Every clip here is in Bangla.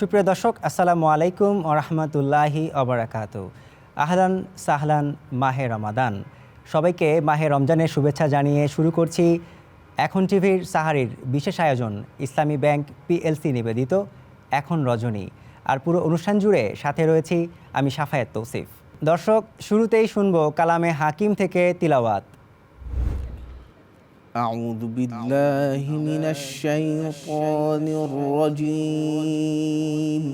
সুপ্রিয় দর্শক, আসসালামু আলাইকুম ওয়া রাহমাতুল্লাহি ওয়া বারাকাতুহু। আহলান সাহলান মাহে রমাদান। সবাইকে মাহে রমজানের শুভেচ্ছা জানিয়ে শুরু করছি এখন টিভির সাহারির বিশেষ আয়োজন ইসলামী ব্যাংক পিএলসি নিবেদিত এখন রজনী। আর পুরো অনুষ্ঠান জুড়ে সাথে রয়েছি আমি শাফায়েত তৌসিফ। দর্শক, শুরুতেই শুনবো কালামে হাকিম থেকে তিলাওয়াত। أعوذ بالله من الشيطان الرجيم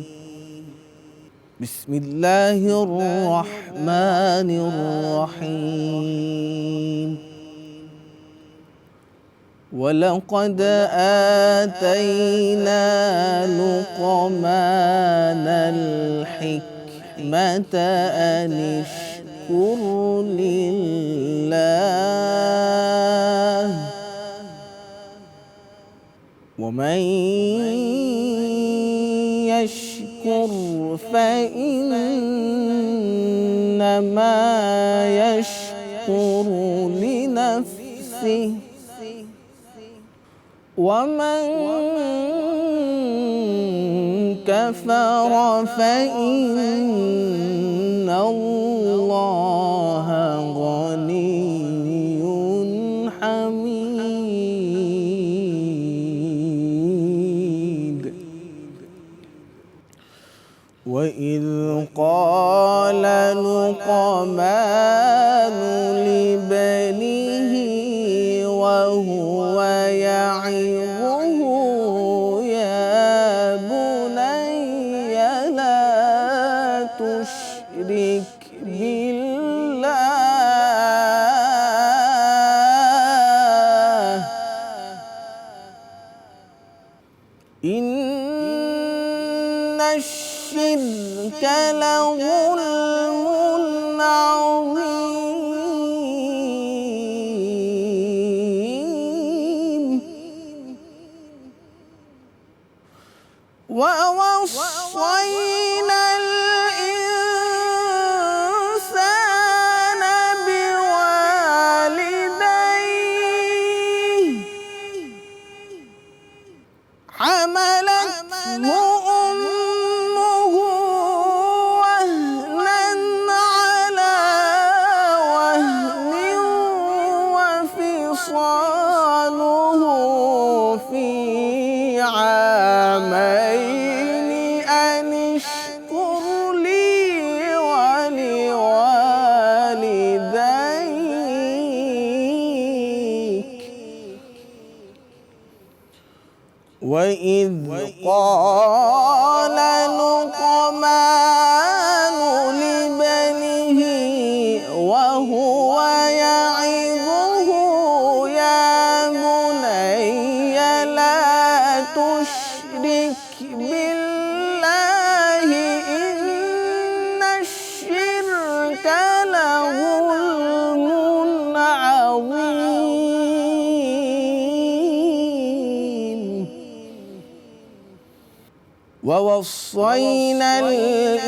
بسم الله الرحمن الرحيم ولقد آتينا لقمان الحكمة أن اشكر لله ومن يشكر فإنما يشكر لنفسه ومن كفر فإن الله غني حميد وإذ قال لقمان لبنيه وهو يعظه يا بني لا تشرك بالله إن الشرك لظلم عظيم ووصينا الإنسان بوالديه حملته أمه وهنا على وهن وفصاله في عامين أن اشكر لي ولوالديك وإذ قال لقمان لبنيه وهو يعظه يا بني لا تشرك بالله إن الشرك لظلم عظيم ووصينا الإنسان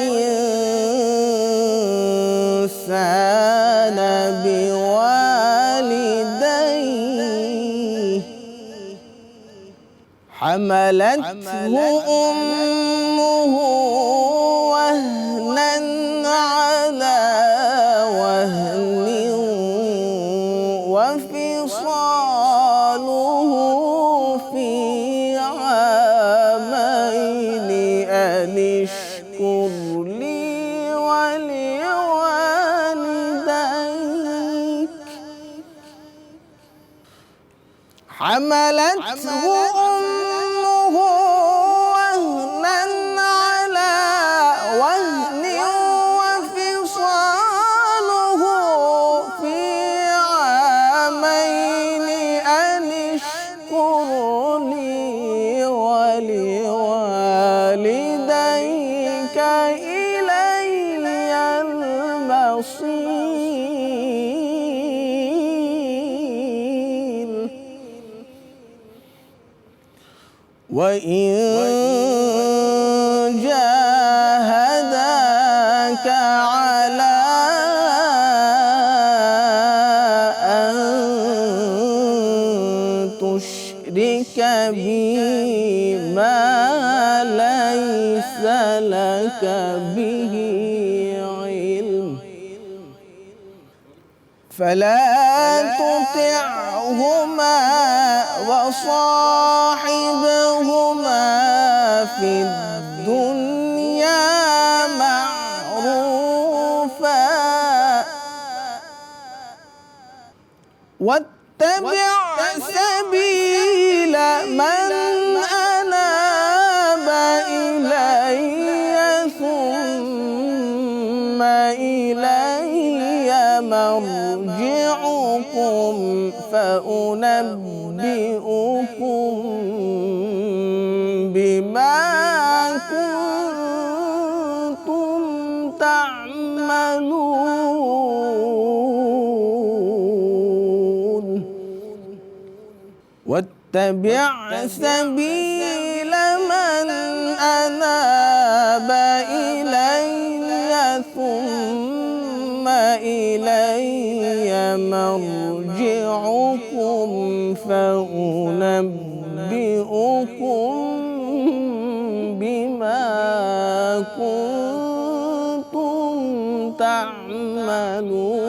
بوالديه حملته أمه وهنا على وهن وفصاله في عامين أن اشكر لي ولوالديك حملته أمه وهنا على وهن وفصاله في عامين أن اشكر لي ولوالديك إلي المصير وإن جاهداك على أن تشرك بي ما ليس لك به علم فلا تطعهما وصاحبهما في الدنيا معروفا واتبع سبيل من أناب إلي ثم إلي مرجعكم فأنبئكم بما كنتم تعملون واتبع سبيل من أناب إلي ثم إلي مرجعكم فأنبئكم بما كنتم تعملون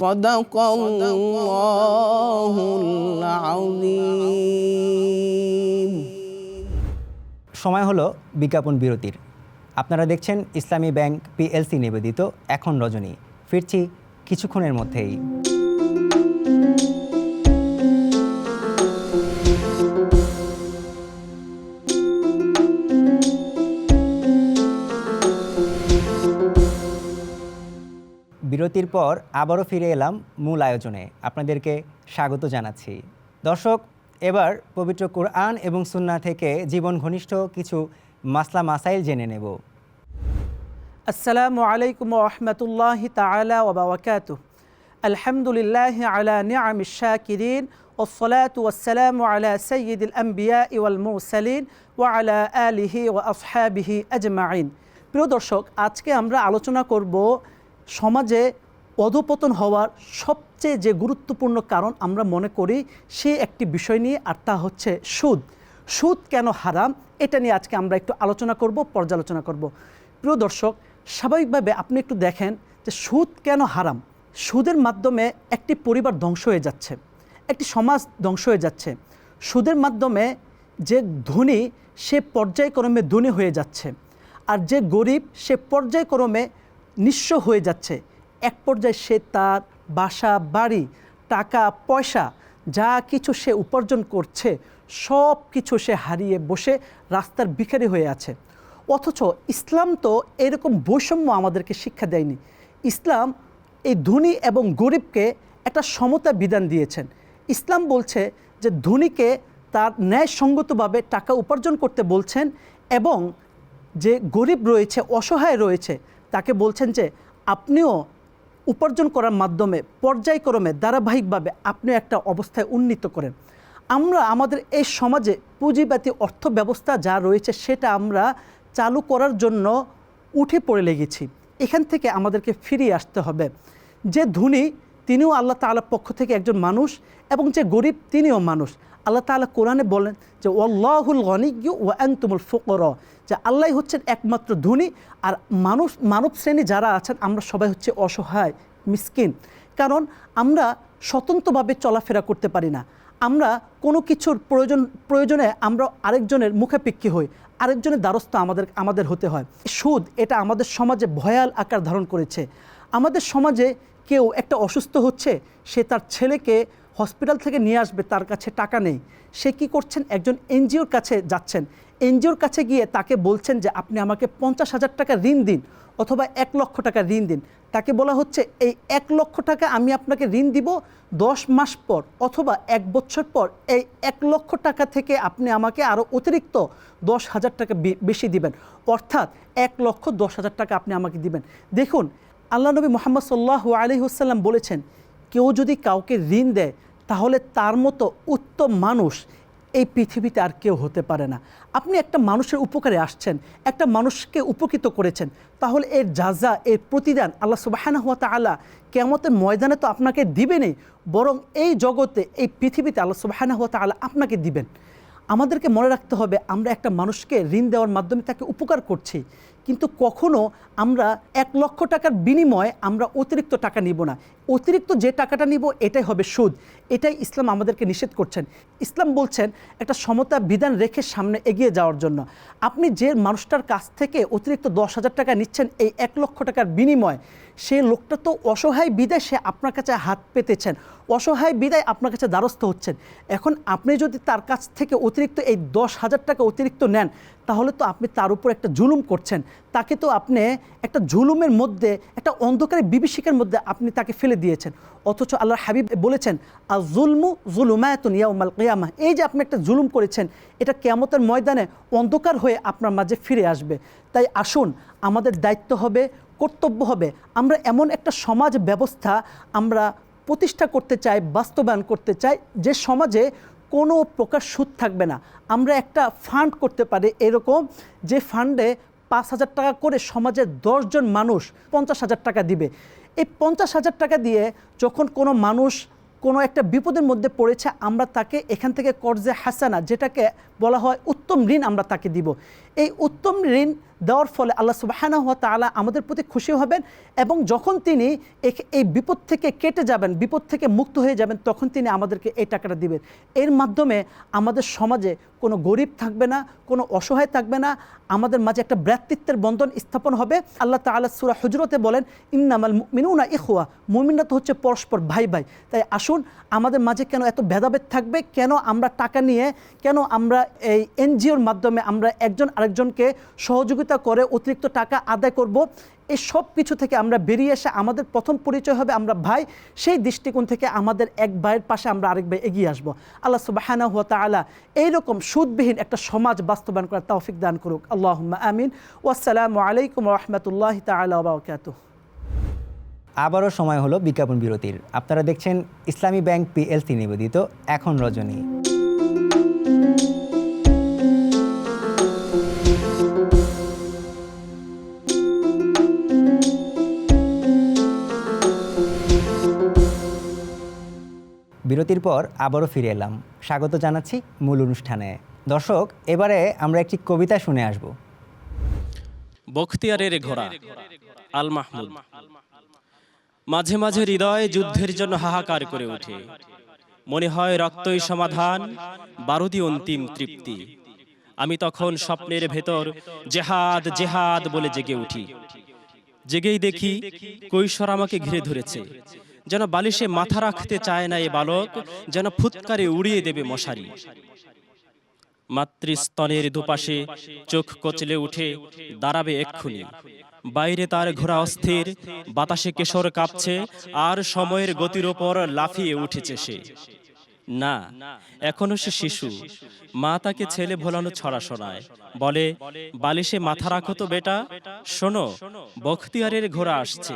صدق الله العظيم সময় হলো বিজ্ঞাপন বিরতির। আপনারা দেখছেন ইসলামী ব্যাংক পিএলসি নিবেদিত এখন রজনী। ফিরছি কিছুক্ষণের মধ্যেই। বিরতির পর আবারও ফিরে এলাম মূল আয়োজনে। আপনাদেরকে স্বাগত জানাচ্ছি। দর্শক, এবার পবিত্র কোরআন এবং সুন্নাহ থেকে জীবন ঘনিষ্ঠ কিছু মাসলা মাসাইল জেনে নেব। আসসালামু আলাইকুম ওয়া রাহমাতুল্লাহি তাআলা ওয়া বারাকাতুহু। আলহামদুলিল্লাহি আলা নিআমিশ শাকিরিন ওয়াস সালাতু ওয়াস সালামু আলা সাইয়্যিদিল আমবিয়াই ওয়াল মুরসালিন ওয়া আলা আলিহি ওয়া আসহাবিহি আজমাইন। প্রিয় দর্শক, আজকে আমরা আলোচনা করব সমাজে অধঃপতন হওয়ার সবচেয়ে যে গুরুত্বপূর্ণ কারণ আমরা মনে করি সে একটি বিষয় নিয়ে, আর তা হচ্ছে সুদ। সুদ কেন হারাম, এটা নিয়ে আজকে আমরা একটু আলোচনা করব, পর্যালোচনা করব। প্রিয় দর্শক, স্বাভাবিকভাবে আপনি একটু দেখেন যে সুদ কেন হারাম। সুদের মাধ্যমে একটি পরিবার ধ্বংস হয়ে যাচ্ছে, একটি সমাজ ধ্বংস হয়ে যাচ্ছে। সুদের মাধ্যমে যে ধনী সে পর্যায়ক্রমে ধনী হয়ে যাচ্ছে, আর যে গরিব সে পর্যায়ক্রমে নিঃস্ব হয়ে যাচ্ছে। এক পর্যায়ে সে তার বাসা বাড়ি টাকা পয়সা যা কিছু সে উপার্জন করছে সব কিছু সে হারিয়ে বসে রাস্তার ভিখারি হয়ে আছে। অথচ ইসলাম তো এরকম বৈষম্য আমাদেরকে শিক্ষা দেয়নি। ইসলাম এই ধনী এবং গরিবকে একটা সমতা বিধান দিয়েছেন। ইসলাম বলছে যে ধনীকে তার ন্যায়সঙ্গতভাবে টাকা উপার্জন করতে বলছেন, এবং যে গরিব রয়েছে অসহায় রয়েছে তাকে বলছেন যে আপনিও উপার্জন করার মাধ্যমে পর্যায়ক্রমে ধারাবাহিকভাবে আপনি একটা অবস্থায় উন্নীত করেন। আমরা আমাদের এই সমাজে পুঁজিবাদী অর্থ ব্যবস্থা যা রয়েছে সেটা আমরা চালু করার জন্য উঠে পড়ে লেগেছি। এখান থেকে আমাদেরকে ফিরিয়ে আসতে হবে। যে ধনী তিনিও আল্লাহ তাআলার পক্ষ থেকে একজন মানুষ, এবং যে গরিব তিনিও মানুষ। আল্লাহ তাআলা কোরআনে বলেন যে ওয়াল্লাহুল গনিয়্যু ওয়া আনতুমুল ফুকারা, যে আল্লাহ হচ্ছেন একমাত্র ধনী, আর মানব শ্রেণী যারা আছেন আমরা সবাই হচ্ছে অসহায় মিসকিন। কারণ আমরা স্বতন্ত্রভাবে চলাফেরা করতে পারি না। আমরা কোনো কিছুর প্রয়োজনে আমরা আরেকজনের মুখাপেক্ষী হই, আরেকজনের দ্বারস্থ আমাদের হতে হয়। সুদ এটা আমাদের সমাজে ভয়াল আকার ধারণ করেছে। আমাদের সমাজে কেউ একটা অসুস্থ হচ্ছে, সে তার ছেলেকে হসপিটাল থেকে নিয়ে আসবে, তার কাছে টাকা নেই। সে কি করছেন, একজন এনজিওর কাছে যাচ্ছেন। এনজিওর কাছে গিয়ে তাকে বলছেন যে আপনি আমাকে 50,000 টাকা ঋণ দিন, অথবা 1 লক্ষ টাকা ঋণ দিন। তাকে বলা হচ্ছে এই 1 লক্ষ টাকা আমি আপনাকে ঋণ দিব 10 মাস পর অথবা 1 বছর পর, এই 1 লক্ষ টাকা থেকে আপনি আমাকে আরও অতিরিক্ত 10,000 টাকা বেশি দিবেন, অর্থাৎ 1,10,000 টাকা আপনি আমাকে দিবেন। দেখুন, আল্লাহ নবী মুহাম্মদ সাল্লাল্লাহু আলাইহি ওয়াসাল্লাম বলেছেন, কেউ যদি কাউকে ঋণ দেয় তাহলে তার মতো উত্তম মানুষ এই পৃথিবীতে আর কেউ হতে পারে না। আপনি একটা মানুষের উপকারে আসছেন, একটা মানুষকে উপকৃত করেছেন, তাহলে এর জাযা, এর প্রতিদান আল্লাহ সুবহানাহু ওয়া তাআলা কিয়ামতের ময়দানে তো আপনাকে দিবেনই, বরং এই জগতে, এই পৃথিবীতে আল্লাহ সুবহানাহু ওয়া তাআলা আপনাকে দিবেন। আমাদেরকে মনে রাখতে হবে আমরা একটা মানুষকে ঋণ দেওয়ার মাধ্যমে তাকে উপকার করছি, কিন্তু কখনো আমরা 1 লক্ষ টাকার বিনিময়ে আমরা অতিরিক্ত টাকা নিব না। অতিরিক্ত যে টাকাটা নিব এটাই হবে সুদ। এটাই ইসলাম আমাদেরকে নিষেধ করছেন। ইসলাম বলছেন একটা সমতা বিধান রেখে সামনে এগিয়ে যাওয়ার জন্য। আপনি যে মানুষটার কাছ থেকে অতিরিক্ত 10,000 টাকা নিচ্ছেন এই 1 লক্ষ টাকার বিনিময়ে, সেই লোকটা তো অসহায় বিদায় সে আপনার কাছে হাত পেতেছেন, অসহায় বিদায় আপনার কাছে দ্বারস্থ হচ্ছেন। এখন আপনি যদি তার কাছ থেকে অতিরিক্ত এই 10,000 টাকা অতিরিক্ত নেন, তাহলে তো আপনি তার উপর একটা জুলুম করছেন। তাকে তো আপনি একটা জুলুমের মধ্যে, একটা অন্ধকারের বিভীষিকার মধ্যে আপনি তাকে ফেলে দিয়েছেন। অথচ আল্লাহর হাবিব বলেছেন আর জুলমু জুলুমাতুন ইয়াউমাল কিয়ামাহ, এই যে আপনি একটা জুলুম করেছেন এটা কিয়ামতের ময়দানে অন্ধকার হয়ে আপনার মাঝে ফিরে আসবে। তাই আসুন, আমাদের দায়িত্ব হবে, কর্তব্য হবে, আমরা এমন একটা সমাজ ব্যবস্থা আমরা প্রতিষ্ঠা করতে চাই, বাস্তবায়ন করতে চাই যে সমাজে কোনো প্রকার সুদ থাকবে না। আমরা একটা ফান্ড করতে পারি এরকম, যে ফান্ডে 5,000 টাকা করে সমাজের 10 জন মানুষ 50,000 টাকা দিবে। এই 50,000 টাকা দিয়ে যখন কোনো মানুষ কোনো একটা বিপদের মধ্যে পড়েছে, আমরা তাকে এখান থেকে কর্জে হাসানা, যেটাকে বলা হয় উত্তম ঋণ, আমরা তাকে দিব। এই উত্তম ঋণ দেওয়ার ফলে আল্লাহ সুবহানাহু ওয়া তাআলা আমাদের প্রতি খুশি হবেন, এবং যখন তিনি এই বিপদ থেকে কেটে যাবেন, বিপদ থেকে মুক্ত হয়ে যাবেন, তখন তিনি আমাদেরকে এই টাকাটা দিবেন। এর মাধ্যমে আমাদের সমাজে কোনো গরিব থাকবে না, কোনো অসহায় থাকবে না, আমাদের মাঝে একটা ভ্রাতৃত্বের বন্ধন স্থাপন হবে। আল্লাহ তাআলা সূরা হুজুরাতে বলেন ইন্নামাল মুমিনুনা ইখওয়া, মুমিনরা তো হচ্ছে পরস্পর ভাই ভাই। তাই আসুন, আমাদের মাঝে কেন এত ভেদাভেদ থাকবে, কেন আমরা টাকা নিয়ে, কেন আমরা এই এনজিওর মাধ্যমে আমরা একজন আরেকজনকে সহযোগিতা করে অতিরিক্ত টাকা আদায় করব। এই সব কিছু থেকে আমরা বেরিয়ে এসে আমাদের প্রথম পরিচয় হবে আমরা ভাই। সেই দৃষ্টিকোণ থেকে আমাদের এক ভাইয়ের পাশে আমরা আরেক ভাই এগিয়ে আসবো। আল্লাহ সুবহানাহু ওয়া তাআলা এইরকম সুদবিহীন একটা সমাজ বাস্তবায়ন করার তৌফিক দান করুক। আল্লাহুম্মা আমিন। ওয়াসসালামু আলাইকুম ওয়া রাহমাতুল্লাহি তাআলা ওয়া বারাকাতুহু। আবারও সময় হলো বিজ্ঞাপন বিরতির। আপনারা দেখছেন ইসলামী ব্যাংক পিএলসি নিবেদিত এখন রজনী। বিরতির পর আবারও ফিরে এলাম। স্বাগত জানাচ্ছি মূল অনুষ্ঠানে। দর্শক, এবারে আমরা একটি কবিতা শুনে আসব। বখতিয়ারের ঘোড়া, আল মাহমুদ। মাঝে মাঝে হৃদয় যুদ্ধের জন্য হাহাকার করে ওঠে, মনে হয় রক্তই সমাধান, বারুদি অন্তিম তৃপ্তি। আমি তখন স্বপ্নের ভেতর জেহাদ জেহাদ বলে জেগে উঠি। জেগেই দেখি কৈশোর আমাকে ঘিরে ধরেছে, যেন বালিশে মাথা রাখতে চায় না এ বালক, যেন ফুৎকারে উড়িয়ে দেবে মশারি। মাতৃস্তনের দুপাশে চোখ কচলে উঠে দাঁড়াবে এক্ষুনি। বাইরে তার ঘোড়া অস্থির, বাতাসে কেশর কাঁপছে, আর সময়ের গতির ওপর লাফিয়ে উঠেছে সে। না, এখনো সে শিশু। মা তাকে ছেলে ভোলানো ছড়া শোনায়, বলে বালিশে মাথা রাখো তো বেটা, শোনো বখতিয়ারের ঘোড়া আসছে,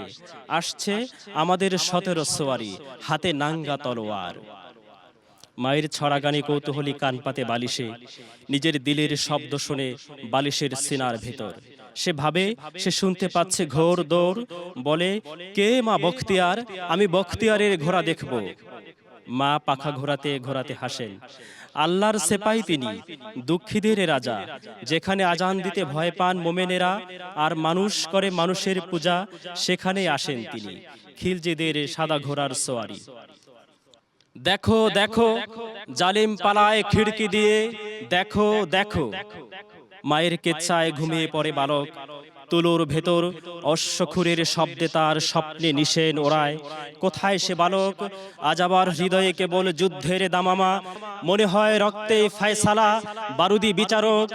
আসছে আমাদের 17 সোয়ারি, হাতে নাঙ্গা তলোয়ার। মায়ের ছড়াগানি কৌতূহলী কান পাতে বালিশে, নিজের দিলের শব্দ শুনে বালিশের সিনার ভেতর। সে ভাবে সে শুনতে পাচ্ছে ঘোর দৌড়, বলে কে মা বখতিয়ার, আমি বখতিয়ারের ঘোড়া দেখব। মা পাখা ঘোরাতে ঘোরাতে হাসেন। আল্লাহর সেপাই তিনি, দুঃখীদের রাজা। যেখানে আজান দিতে ভয় পান মোমেনেরা, আর মানুষ করে মানুষের পূজা, সেখানে আসেন তিনি, খিলজিদের সাদা ঘোড়ার সোয়ারি। দেখো দেখো জালিম পালায় খিড়কি দিয়ে, দেখো দেখো। মায়ের কেচ্ছায় ঘুমিয়ে পড়ে বালক, তুলোর ভেতর অশ্বক্ষুরের শব্দে তার স্বপ্নে নিশেন ওড়ায়। কোথায় সে বালক? আজ আবার হৃদয়ে কেবল যুদ্ধের দামামা, মনে হয় রক্তে ফয়সালা, বারুদি বিচারক,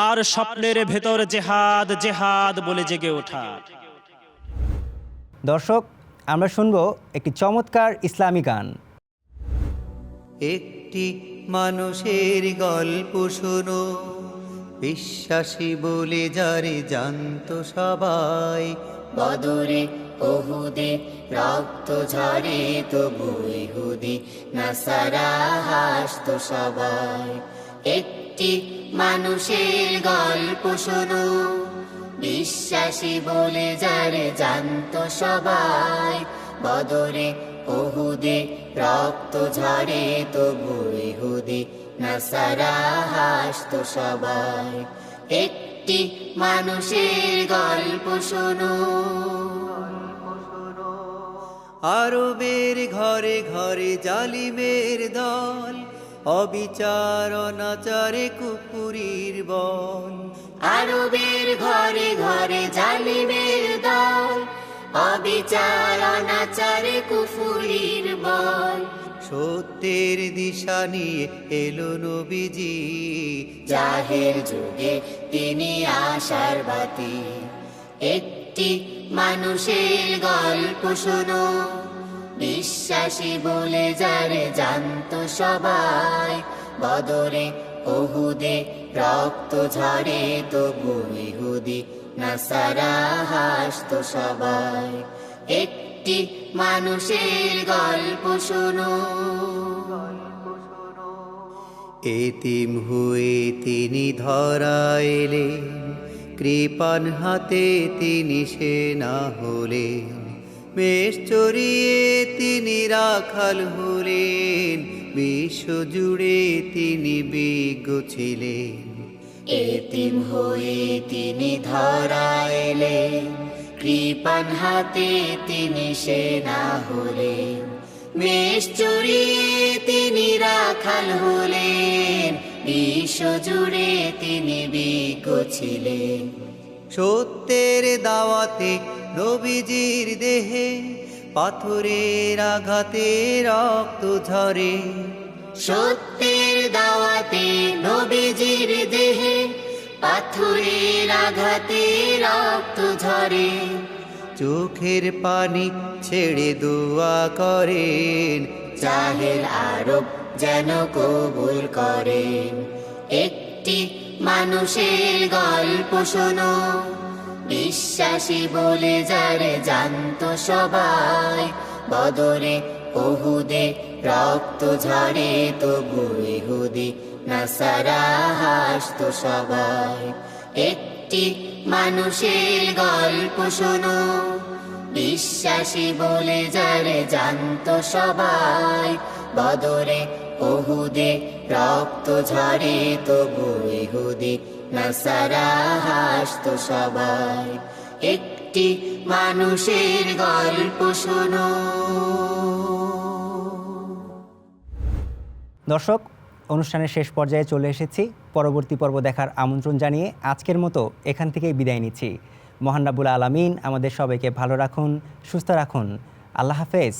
আর স্বপ্নের ভেতর জেহাদ জেহাদ বলে জেগে ওঠা। দর্শক, আমরা শুনব একটি চমৎকার ইসলামী গান। একটি মানুষের গল্প শোনো, বিশ্বাসী বলে যারে জানতো সবাই। বদরে ওহুদে রক্ত ঝরে, তবু ইহুদি নাসারা হাসতো সবাই। একটি মানুষের গল্প শোনো, বিশ্বাসী বলে যারে জানতো সবাই। বদরে ওহুদে রক্ত ঝরে, তবু ইহুদি নাসারা হাসতো সবাই। একটি মানুষের গল্প শোনো। আরবের ঘরে ঘরে জালিমের দল, অবিচার অনাচারে কুপুরীর বল। আরবের ঘরে ঘরে জালিমের দল, অবিচার অনাচারে কুফুরির বল। সত্যের দিশা নিয়ে এলো নবীজি, জাহের যুগে তিনি আশার বাতি। একটি মানুষের গল্প শোনো, বিশ্বাসী বলে যারে জানতো সবাই। বদরে ওহুদে রক্ত ঝরে, তবু ইহুদি নাসারা হাসতো সবাই। একটি মানুষের গল্প শোনো। এতিম হয়ে তিনি ধরা এলেন, কৃপান হাতে তিনি সেনা হলেন। মেষ চড়িয়ে তিনি রাখাল হলেন, বিশ্বজুড়ে তিনি বিজ্ঞ ছিলেন। এতিম হয়ে তিনি ধরা এলেন, কৃপান হাতে তিনি সেনা হলেন। মেষ চড়িয়ে তিনি রাখাল হলেন, বিশ্বজুড়ে তিনি বিজ্ঞ ছিলেন। সত্যের দাওয়াতে নবীজির দেহে, পাথরের আঘাতে রক্ত ঝরে। সত্যের দাওয়াতে নবীজির দেহে, পাথরের আঘাতে রক্ত ঝরে। চোখের পানি ছেড়ে দোয়া করেন, জাহেল আরব যেন কবুল করেন। একটি মানুষের গল্প শোনো, বিশ্বাসী বলে যারে জানতো সবাই। বদরে ওহুদে রক্ত ঝরে, তবু ইহুদি নাসারা হাসতো সবাই। একটি মানুষের গল্প শোনো, বিশ্বাসী বলে যারে জানতো সবাই। বদরে ওহুদে রক্ত ঝরে, তবু ইহুদি নাসারা হাসতো সবাই। একটি মানুষের গল্প শোনো। দর্শক, অনুষ্ঠানের শেষ পর্যায়ে চলে এসেছি। পরবর্তী পর্ব দেখার আমন্ত্রণ জানিয়ে আজকের মতো এখান থেকেই বিদায় নিচ্ছি। মহান রাব্বুল আলামিন আমাদের সবাইকে ভালো রাখুন, সুস্থ রাখুন। আল্লাহ হাফেজ।